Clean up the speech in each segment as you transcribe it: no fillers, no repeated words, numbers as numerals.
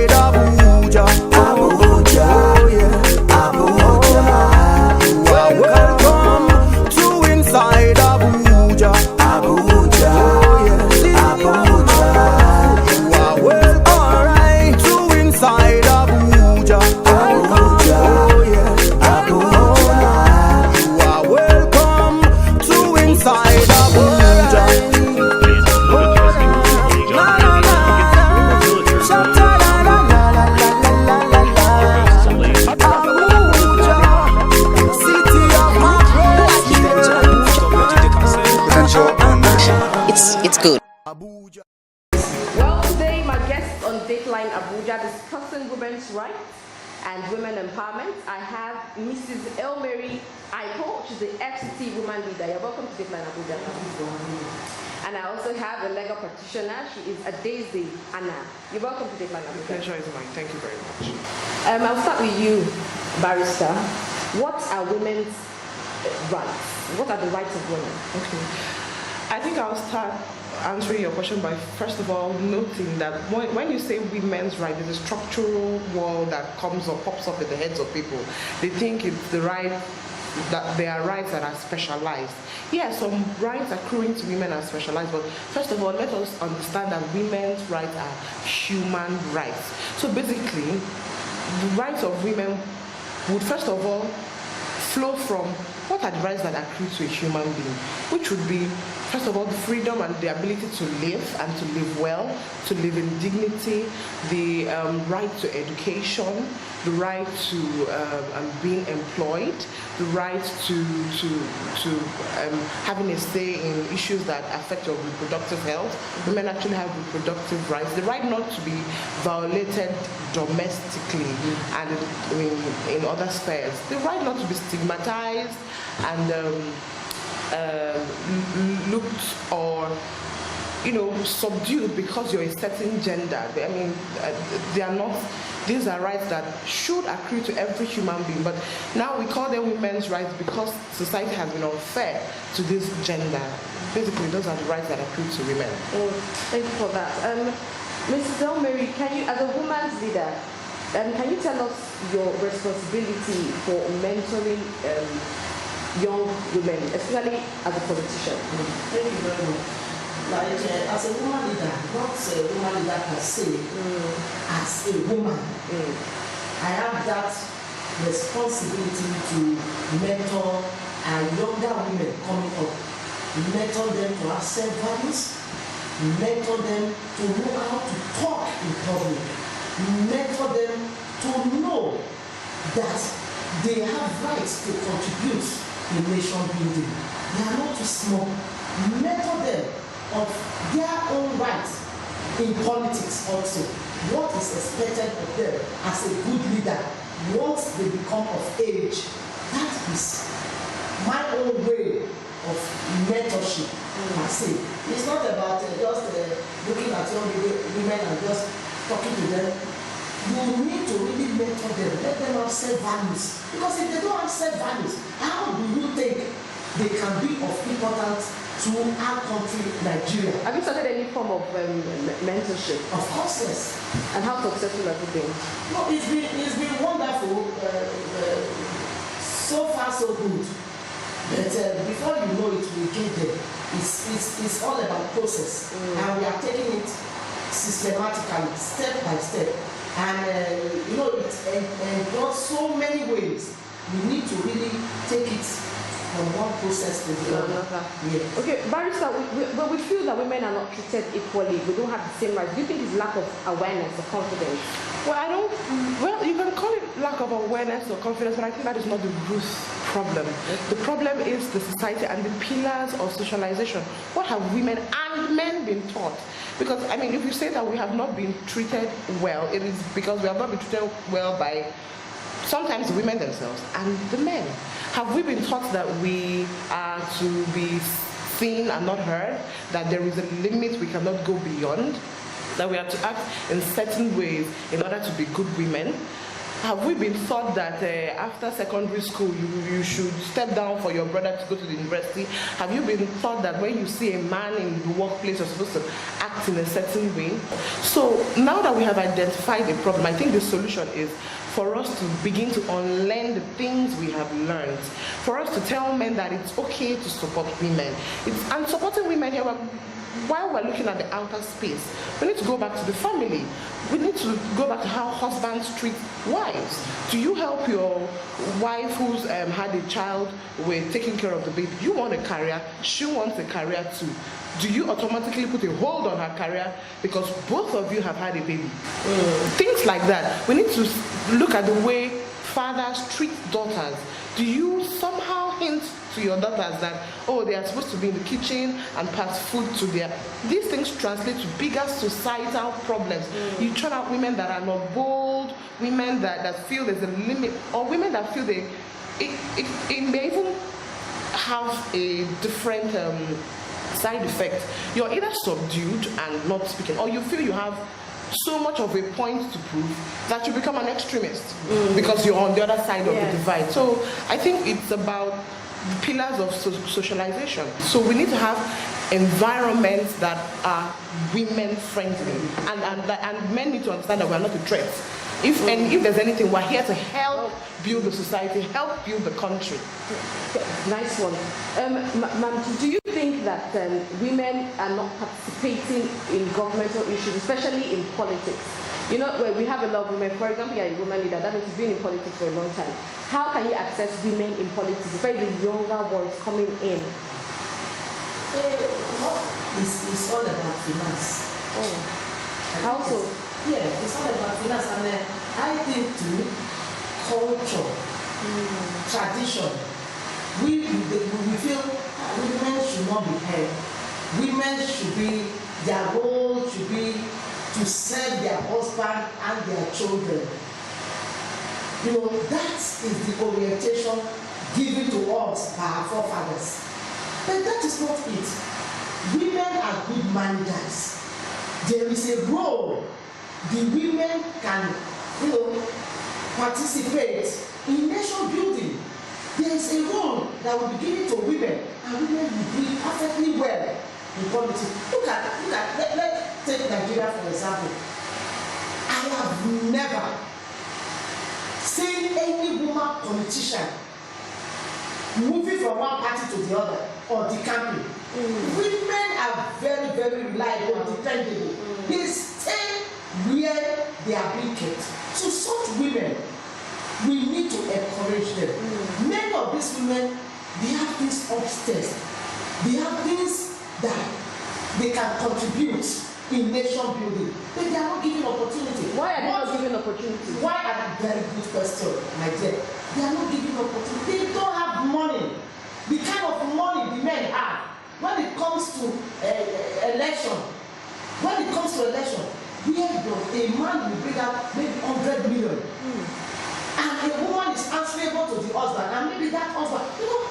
inside Abuja. Abuja, oh yeah, Abuja. You are welcome to inside Abuja. Abuja, oh yeah, Abuja. You are welcome, alright, to inside Abuja. Abuja, oh yeah, Abuja. You are welcome to inside Abuja. It's good. Well, today my guest on DatelineAbuja discussing women's rights and women empowerment. I have Mrs. HailMary Aipoh. She's the FCT Woman leader. You're welcome to DatelineAbuja. And I also have a legal practitioner. She is Adaeze Anah. You're welcome to DatelineAbuja. Pleasure is mine. Thank you very much. I'll start with you, Barrister. What are women's rights? What are the rights of women? Okay. I think I'll start answering your question by first of all noting that when you say women's rights, there's a structural wall that pops up in the heads of people. They think it's the right, that there are rights that are specialized. Yes, some rights accruing to women are specialized, but first of all, let us understand that women's rights are human rights. So basically, the rights of women would first of all flow from what are the rights that accrue to a human being, which would be, first of all, the freedom and the ability to live and to live well, to live in dignity, the right to education, the right to being employed, the right to having a say in issues that affect your reproductive health. Women actually have reproductive rights. The right not to be violated domestically and in other spheres. The right not to be stigmatized and looked or subdued because you're a certain gender. I mean, they are not. These are rights that should accrue to every human being, but now we call them women's rights because society has been unfair to this gender. Basically, those are the rights that accrue to women. Thank you for that. Mrs. HailMary, can you, as a woman's leader, can you tell us your responsibility for mentoring young women, especially as a politician? Thank you very much. Like, as a woman leader, not a woman leader per se, as a woman, I have that responsibility to mentor younger women coming up, mentor them to have self-values, mentor them to know how to talk in public, mentor them to know that they have rights to contribute in nation building. They are not too small. Mentor them of their own rights in politics also. What is expected of them as a good leader once they become of age? That is my own way of mentorship, I say. It's not about just looking at young women and just talking to them. You need to really mentor them, let them have self-values. Because if they don't have self-values, how do you think they can be of importance to our country, Nigeria? Have you started any form of mentorship? Of course, yes. And how successful have you been? No, it's been wonderful. So far, so good. But before you know it, we get there. It's all about process, and we are taking it systematically, step by step. And it goes so many ways. We need to really take it from one process to the other. Yeah. Okay, Barrister, we feel that women are not treated equally. We don't have the same rights. Do you think it's lack of awareness or confidence? Well, you can call it lack of awareness or confidence, but I think that is not the root problem. The problem is the society and the pillars of socialization. What have women and men been taught? Because, I mean, if you say that we have not been treated well, it is because we have not been treated well by sometimes the women themselves and the men. Have we been taught that we are to be seen and not heard, that there is a limit we cannot go beyond, that we have to act in certain ways in order to be good women? Have we been taught that after secondary school you should step down for your brother to go to the university? Have you been taught that when you see a man in the workplace you're supposed to act in a certain way? So now that we have identified the problem, I think the solution is for us to begin to unlearn the things we have learned. For us to tell men that it's okay to support women. And supporting women here, while we're looking at the outer space, we need to go back to the family. We need to go back to how husbands treat wives. Do you help your wife who's had a child with taking care of the baby? You want a career, she wants a career too. Do you automatically put a hold on her career because both of you have had a baby? Things like that. We need to look at the way fathers treat daughters. Do you somehow hint to your daughters that, oh, they are supposed to be in the kitchen and pass food to their... These things translate to bigger societal problems. You turn out women that are not bold, women that feel there's a limit, or women that feel it may even have a different side effect. You're either subdued and not speaking, or you feel you have so much of a point to prove that you become an extremist because you're on the other side of the divide. So I think it's about pillars of socialization. So we need to have environments that are women friendly, and men need to understand that we're not a threat. If there's anything, we're here to help build the society, help build the country. Nice one. Ma'am, do you think that women are not participating in governmental issues, especially in politics? You know, where we have a lot of women, for example, you're a woman leader, that means you've been in politics for a long time. How can you access women in politics, especially the younger ones coming in? It's all about finance. How so? Yeah, it's all about finance, and I think too, culture, tradition. We feel women should not be heard. Women should be, their role should be to serve their husband and their children. You know, that is the orientation given to us by our forefathers. But that is not it. Women are good managers. There is a role the women can, participate in nation building. There is a role that will be given to women, and women will be perfectly well in politics. Let's take Nigeria for example. I have never seen any woman politician moving from one party to the other or decamping. Women are very, very reliable and dependable. They stay where they are being kept. So such women, we need to encourage them. Many of these women, they have things upstairs. They have things that they can contribute in nation building, but they are not given opportunity. Why are they not given opportunity? Why are they? Very good question, my dear. They are not given opportunity. They don't have money. The kind of money the men have when it comes to election. When it comes to election, where does a man will bring out maybe 100 million, and a woman is answerable to the husband, and maybe that husband,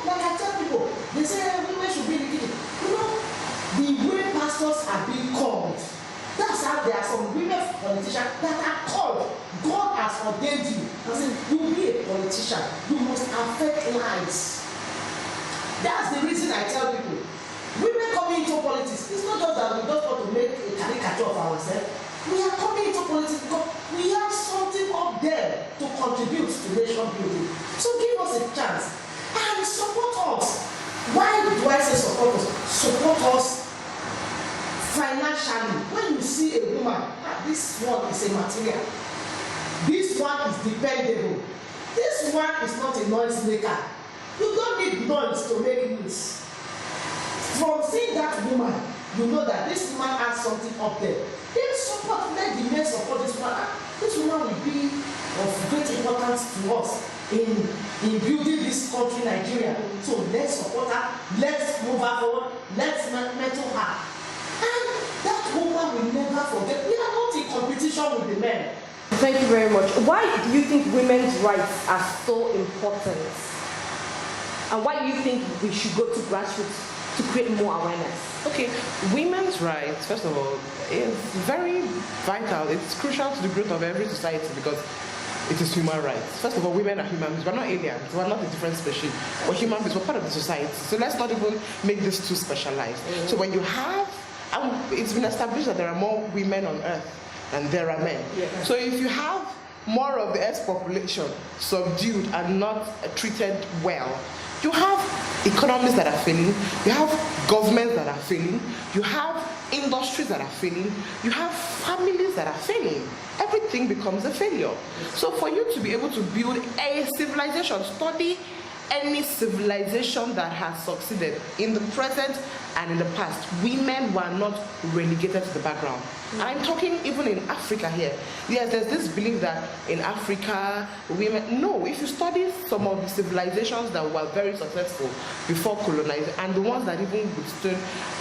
like I tell people, they say women should be in the kitchen. The women pastors are being called. That's how there are some women politicians that are called. God has ordained you. I said, you be a politician. You must affect lives. That's the reason I tell people. Women coming into politics, it's not just that we just want to make a caricature of ourselves. We are coming into politics because we have something up there to contribute to nation building. So give us a chance and support us. Why do I say support us? Support us financially. When you see a woman, this one is a material. This one is dependable. This one is not a noise maker. You don't need noise to make news. From seeing that woman, you know that this woman has something up there. Then support, let the men support this woman. This woman will be of great importance to us in building this country, Nigeria. So let's support her, let's move her forward, let's mentor her. And that woman will never forget. We are not in competition with the men. Thank you very much. Why do you think women's rights are so important? And why do you think we should go to grassroots to create more awareness? Okay, women's rights, first of all, is very vital. It's crucial to the growth of every society because it is human rights. First of all, women are human beings. We're not aliens. We're not a different species. We're human beings. We're part of the society. So let's not even make this too specialized. So when you have, it's been established that there are more women on earth than there are men. So if you have more of the earth's population subdued and not treated well, you have economies that are failing, you have governments that are failing, you have industries that are failing, you have families that are failing. Everything becomes a failure. So for you to be able to build a civilization, study any civilization that has succeeded in the present and in the past, women were not relegated to the background. I'm talking even in Africa here. Yes, there's this belief that in Africa, women, no, if you study some of the civilizations that were very successful before colonization, and the ones that even withstood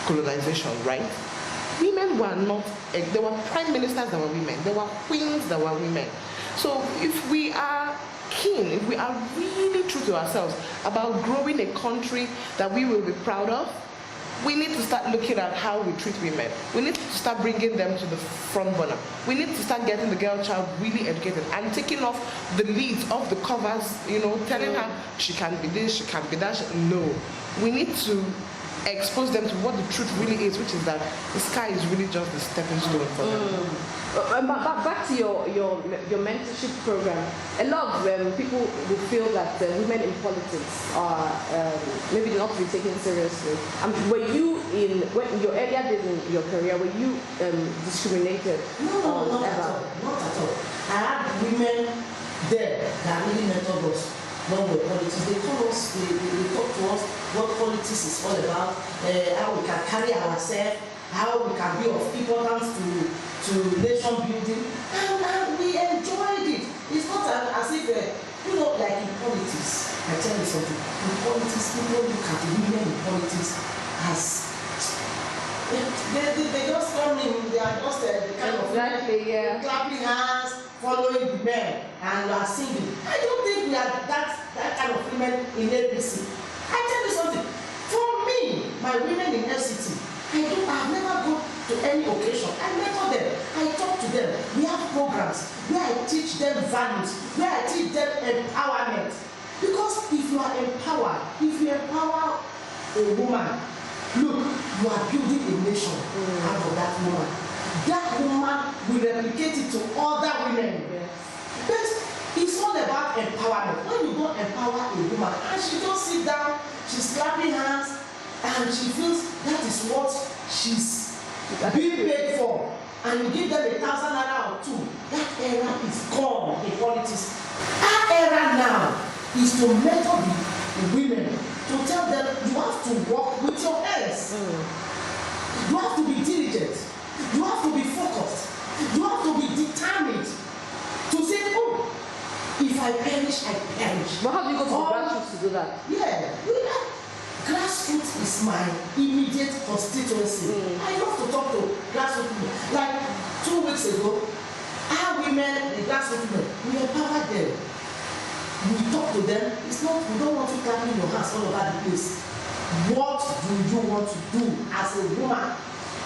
colonization, right? Women were not, there were prime ministers that were women, there were queens that were women. So if we are keen, if we are really true to ourselves about growing a country that we will be proud of, we need to start looking at how we treat women. We need to start bringing them to the front burner. We need to start getting the girl child really educated and taking off the leads, off the covers, you know, telling her she can be this, she can be that. No, we need to expose them to what the truth really is, which is that the sky is really just the stepping stone for them. Back to your mentorship program, a lot of people will feel that women in politics are maybe not to be taken seriously. Were you in your earlier days in your career, were you discriminated? No, not at all. Not at all. I had women there that really mentored us. When we're politics, they told us, they talk to us what politics is all about, how we can carry ourselves, how we can be of importance to nation building, and we enjoyed it. It's not as if, you know, like in politics, I tell you something, in politics, people look at women in politics as, they just come in, they are just kind of clapping hands, following the men, and are singing. I don't think we are that kind of women in APC. I tell you something, for me, my women in FCT, I've never gone to any occasion. I mentor them, I talk to them. We have programs where I teach them values, where I teach them empowerment. Because if you are empowered, if you empower a woman, look, you are building a nation out of that woman. That woman will replicate it to other women. Yes. But it's all about empowerment. When you go empower a woman and she just sit down, she's clapping hands, and she feels that is what she's being paid for, and you give them 1,000 naira or 2, that era is gone in politics. Our era now is to mentor the women, to tell them you have to work with your hands. You have to be diligent. You have to be focused. You have to be determined to say, oh, if I perish, I perish. But how do you go to the grassroots to do that? Yeah, grassroots is my immediate constituency. I love to talk to grassroots people. Like 2 weeks ago, our women, the grassroots women, we empower them. We talk to them. It's not, we don't want you clapping your hands all over the place. What do you want to do as a woman?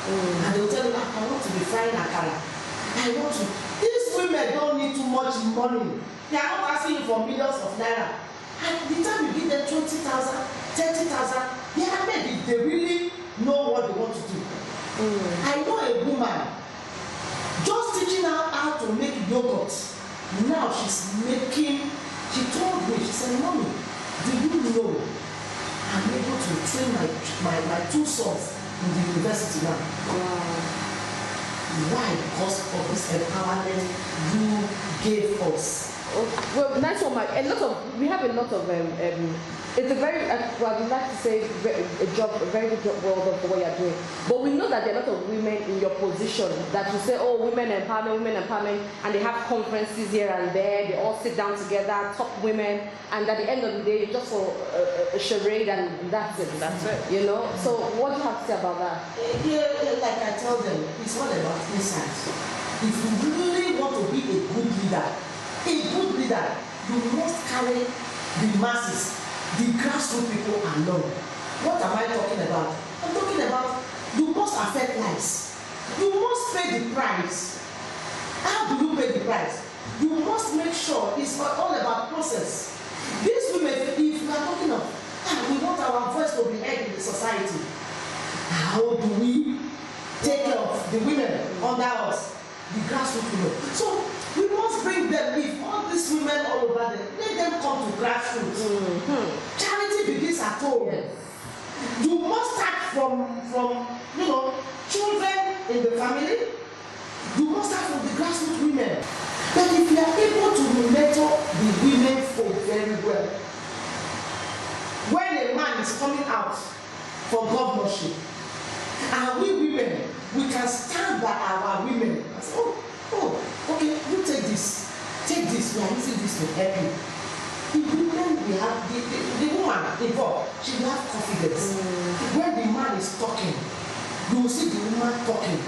And they'll tell you, I want to be frying akara. I want to. These women don't need too much money. They are not asking you for millions of naira. And the time you give them 20,000, 30,000, they are made if they really know what they want to do. I know a woman just teaching her how to make yogurt. Now she's making, she told me, she said, Mommy, do you know I'm able to train my 2 sons in the university now? Why? Because of this empowerment you gave us. Well, nice one, Mike. We have a lot of it's a very, well, I'd like to say a very good job, well done for what you're doing. But we know that there are a lot of women in your position that you say, oh, women empowerment, and they have conferences here and there, they all sit down together, top women, and at the end of the day, just for a charade, and that's it. That's it. You know? So what do you have to say about that? Yeah, like I tell them, it's all about insight. If you really want to be a good leader, you must carry the masses, the grassroots people along. What am I talking about? I'm talking about you must affect lives. You must pay the price. How do you pay the price? You must make sure it's all about process. These women, if we are talking of, we want our voice to be heard in the society, how do we take care of the women under us, the grassroots women? So we must bring them, if all these women all over them, let them come to grassroots. Charity begins at home. Yes. You must start from children in the family. You must start from the grassroots women. But if you are able to mentor the women folk very well, when a man is coming out for governorship, and we women, we can stand by our women and say, okay, you take this, we are using this to help you. The women we have, the woman involved, she will have confidence. When the man is talking, you will see the woman talking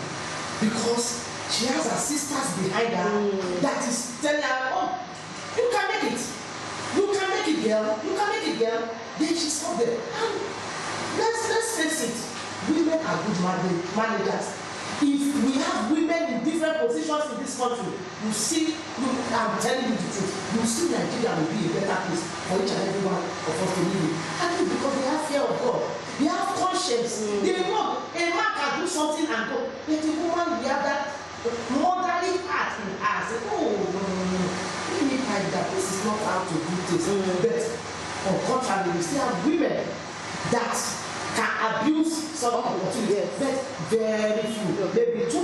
because she has her sisters behind her that is telling her, you can make it. You can make it, girl. You can make it, girl. Then she's up there. And let's face it, women are good managers. If we have women in different positions in this country, I'm telling you the truth, you see Nigeria will be a better place for each and every one of us to live in. And it's because they have fear of God. They have conscience. They know a man can do something and go, but a woman, we have that motherly heart in us. No. We need like that. This is not how to do this. But on the contrary, we still have women that can abuse some opportunities, but very few, maybe 2%.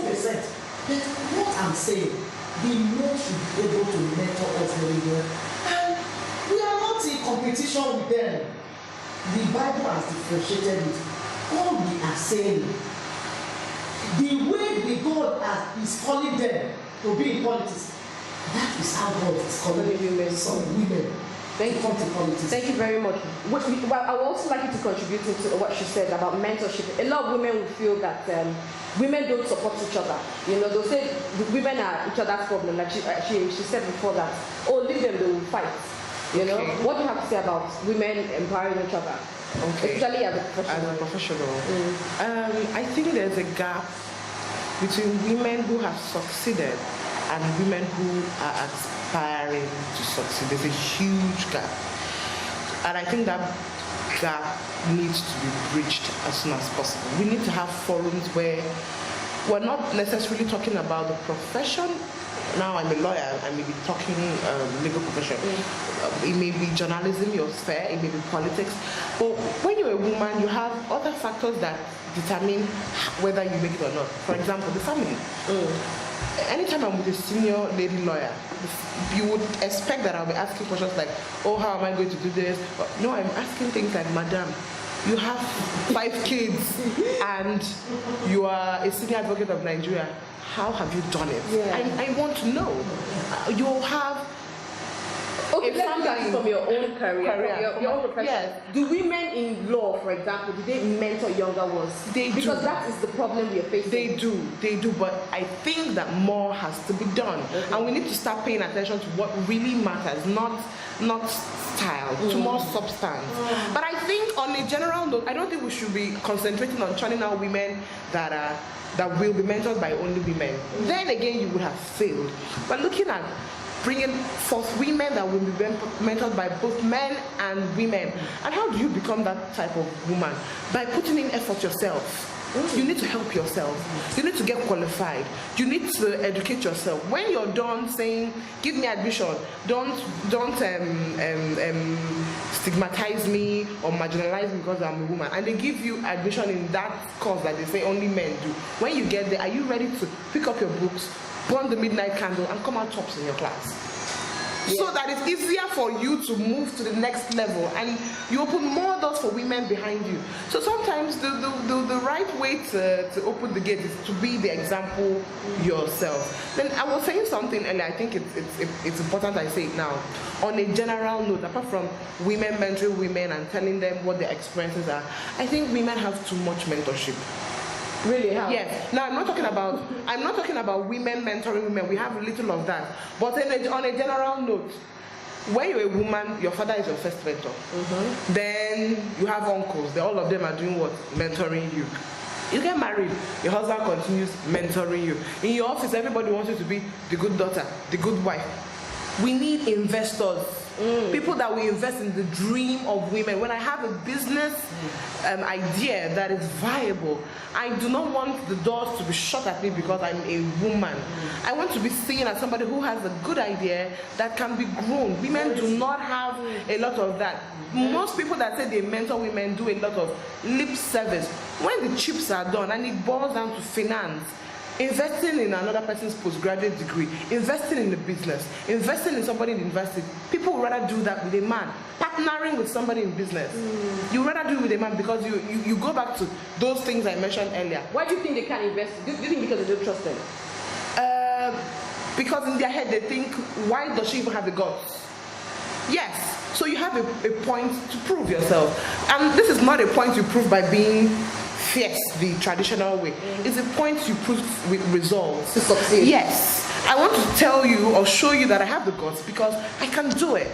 But what I'm saying, the men should be able to mentor us very well. And we are not in competition with them. The Bible has differentiated it. All we are saying, the way the God is calling them to be in politics, that is how God is calling some women. Thank you very much. Well, I would also like you to contribute to what she said about mentorship. A lot of women will feel that women don't support each other. They'll say women are each other's problem. Like she said before that, leave them, they will fight. What do you have to say about women empowering each other? Okay. Especially as a professional. I think there's a gap between women who have succeeded and women who are aspiring to succeed. There's a huge gap. And I think that gap needs to be bridged as soon as possible. We need to have forums where we're not necessarily talking about the profession. Now I'm a lawyer, I may be talking legal profession. It may be journalism, your sphere, it may be politics. But when you're a woman, you have other factors that determine whether you make it or not. For example, the family. Anytime I'm with a senior lady lawyer, you would expect that I'll be asking questions like, how am I going to do this? But no, I'm asking things like, Madam, you have 5 kids and you are a senior advocate of Nigeria. How have you done it? Yeah. I want to know. You'll have let's look at it from your own career. Your own profession. Yes. Do women in law, for example, do they mentor younger ones? They do. Because that is the problem we are facing. They do, but I think that more has to be done. And we need to start paying attention to what really matters, not style, to more substance. But I think on a general note, I don't think we should be concentrating on churning out women that will be mentored by only women. Then again, you would have failed. But looking at bringing forth women that will be mentored by both men and women. And how do you become that type of woman? By putting in effort yourself. You need to help yourself. You need to get qualified. You need to educate yourself. When you're done saying, give me admission, don't stigmatize me or marginalize me because I'm a woman, and they give you admission in that course that they say only men do. When you get there, are you ready to pick up your books, burn the midnight candle, and come out tops in your class? Yeah. So that it's easier for you to move to the next level, and you open more doors for women behind you. So sometimes the right way to open the gate is to be the example yourself. Then I was saying something earlier, I think it's important I say it now. On a general note, apart from women mentoring women and telling them what their experiences are, I think women have too much mentorship. Really? How? Yes. Now I'm not talking about women mentoring women. We have a little of that. But on a general note, when you're a woman, your father is your first mentor. Then you have uncles. All of them are doing what? Mentoring you. You get married, your husband continues mentoring you. In your office, everybody wants you to be the good daughter, the good wife. We need investors. People that will invest in the dream of women. When I have a business idea that is viable, I do not want the doors to be shut at me because I'm a woman. I want to be seen as somebody who has a good idea that can be grown. Women do not have a lot of that. Most people that say they mentor women do a lot of lip service. When the chips are done and it boils down to finance, investing in another person's postgraduate degree, investing in a business, investing in somebody in university, people would rather do that with a man. Partnering with somebody in business, you rather do it with a man because you go back to those things I mentioned earlier. Why do you think they can't invest? Do you think because they don't trust them? Because in their head they think, why does she even have the guts? Yes. So you have a point to prove yourself. And this is not a point you prove by being fierce the traditional way. It's a point you prove with results. To succeed. Yes. I want to tell you or show you that I have the guts because I can do it.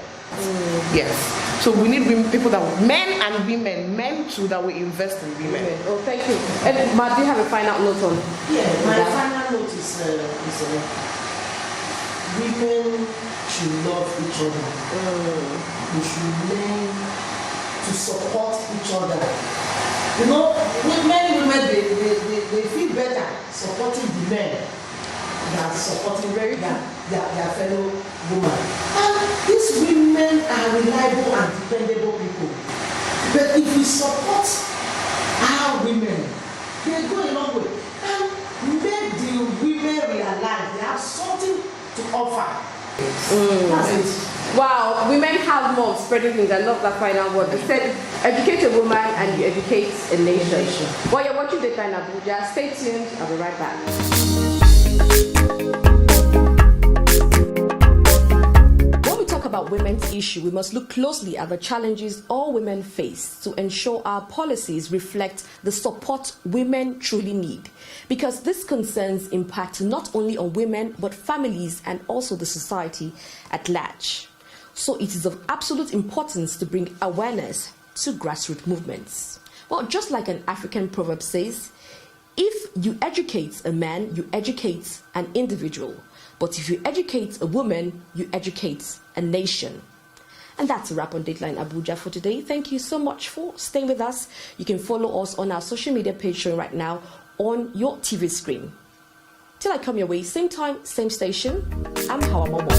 Yes. So we need people that, men and women, men too, that will invest in women. Oh, thank you. And Ma, do you have a final note on? Yeah, my final note is women should love each other. We should learn to support each other. You know, many women they feel better supporting the men than supporting their fellow women. And these women are reliable and dependable people. But if we support our women, they go a long way. And make the women realize they have something to offer. That's it. Wow, women have more of spreading things. I love that final word. They said, educate a woman and you educate a nation. While you're watching DatelineAbuja, stay tuned. I'll be right back. When we talk about women's issue, we must look closely at the challenges all women face to ensure our policies reflect the support women truly need. Because this concerns impact not only on women, but families and also the society at large. So it is of absolute importance to bring awareness to grassroots movements. Well, just like an African proverb says, if you educate a man, you educate an individual. But if you educate a woman, you educate a nation. And that's a wrap on DatelineAbuja for today. Thank you so much for staying with us. You can follow us on our social media page showing right now on your TV screen. Till I come your way, same time, same station, I'm Hawa Momo.